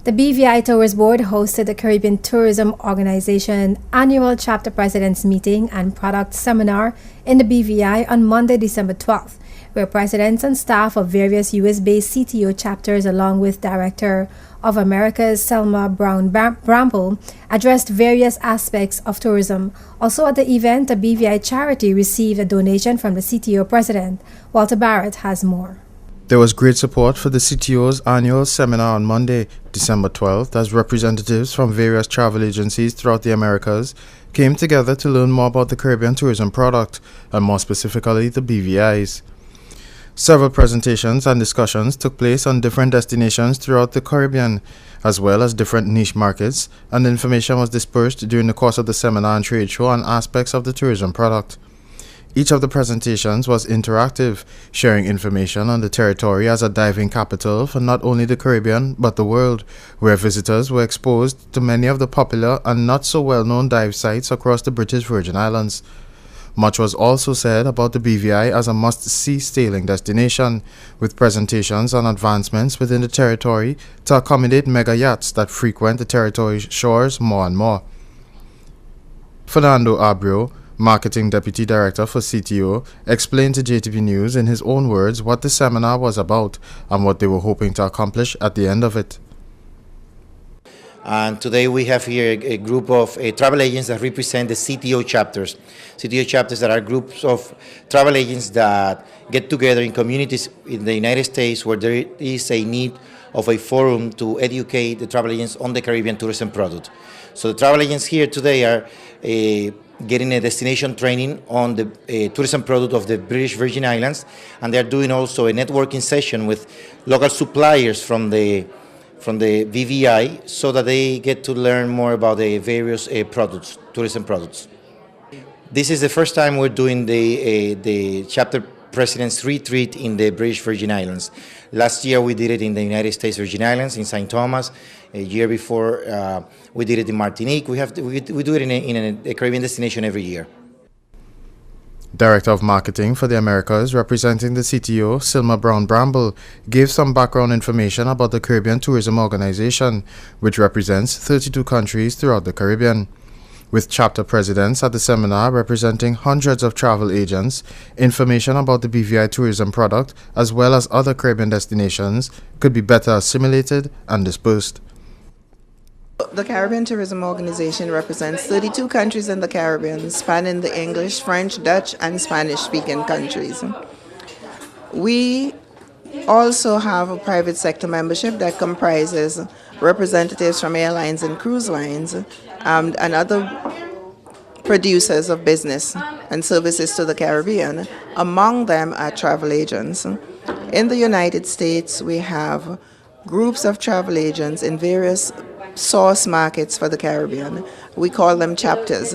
The BVI Tours Board hosted the Caribbean Tourism Organization annual chapter presidents meeting and product seminar in the BVI on Monday, December 12th, where presidents and staff of various US-based CTO chapters along with Director of Americas Selma Brown Bramble addressed various aspects of tourism. Also at the event, a BVI charity received a donation from the CTO president. Walter Barrett has more. There was great support for the CTO's annual seminar on Monday, December 12th, as representatives from various travel agencies throughout the Americas came together to learn more about the Caribbean tourism product, and more specifically the BVIs. Several presentations and discussions took place on different destinations throughout the Caribbean, as well as different niche markets, and information was dispersed during the course of the seminar and trade show on aspects of the tourism product. Each of the presentations was interactive, sharing information on the territory as a diving capital for not only the Caribbean but the world, where visitors were exposed to many of the popular and not so well-known dive sites across the British Virgin Islands. Much was also said about the BVI as a must-see sailing destination, with presentations on advancements within the territory to accommodate mega yachts that frequent the territory's shores more and more. Fernando Abreu, Marketing Deputy Director for CTO, explained to JTV News in his own words what the seminar was about and what they were hoping to accomplish at the end of it. And today we have here a group of travel agents that represent the CTO chapters. CTO chapters that are groups of travel agents that get together in communities in the United States where there is a need of a forum to educate the travel agents on the Caribbean tourism product. So the travel agents here today are getting a destination training on the tourism product of the British Virgin Islands, and they're doing also a networking session with local suppliers from the BVI so that they get to learn more about the various products, tourism products. This is the first time we're doing the chapter President's Retreat in the British Virgin Islands. Last year we did it in the United States Virgin Islands, in St. Thomas. A year before we did it in Martinique. We do it in a Caribbean destination every year. Director of Marketing for the Americas, representing the CTO, Selma Brown Bramble, gave some background information about the Caribbean Tourism Organization, which represents 32 countries throughout the Caribbean. With chapter presidents at the seminar representing hundreds of travel agents, information about the BVI tourism product as well as other Caribbean destinations could be better assimilated and dispersed. The Caribbean Tourism Organization represents 32 countries in the Caribbean, spanning the English, French, Dutch, and Spanish-speaking countries. We also have a private sector membership that comprises representatives from airlines and cruise lines and other producers of business and services to the Caribbean. Among them are travel agents. In the United States, we have groups of travel agents in various source markets for the Caribbean. We call them chapters.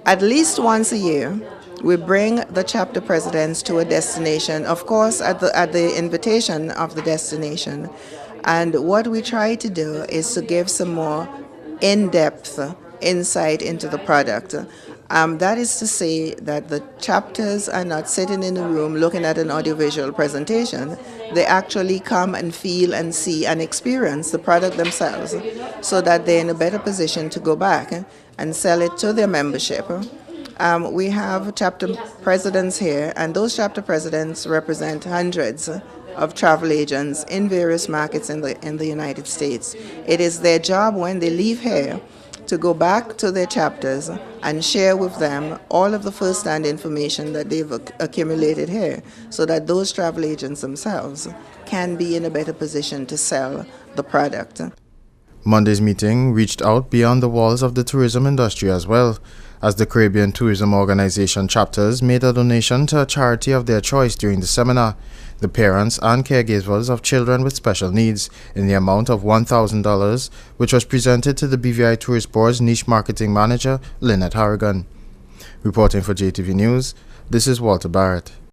At least once a year, we bring the chapter presidents to a destination, of course at the invitation of the destination. And what we try to do is to give some more in-depth insight into the product. That is to say that the chapters are not sitting in a room looking at an audiovisual presentation. They actually come and feel and see and experience the product themselves so that they're in a better position to go back and sell it to their membership. We have chapter presidents here, and those chapter presidents represent hundreds of travel agents in various markets in the United States. It is their job when they leave here to go back to their chapters and share with them all of the first-hand information that they've accumulated here so that those travel agents themselves can be in a better position to sell the product. Monday's meeting reached out beyond the walls of the tourism industry as well, as the Caribbean Tourism Organization chapters made a donation to a charity of their choice during the seminar, the parents and caregivers of children with special needs, in the amount of $1,000, which was presented to the BVI Tourist Board's niche marketing manager, Lynette Harrigan. Reporting for JTV News, this is Walter Barrett.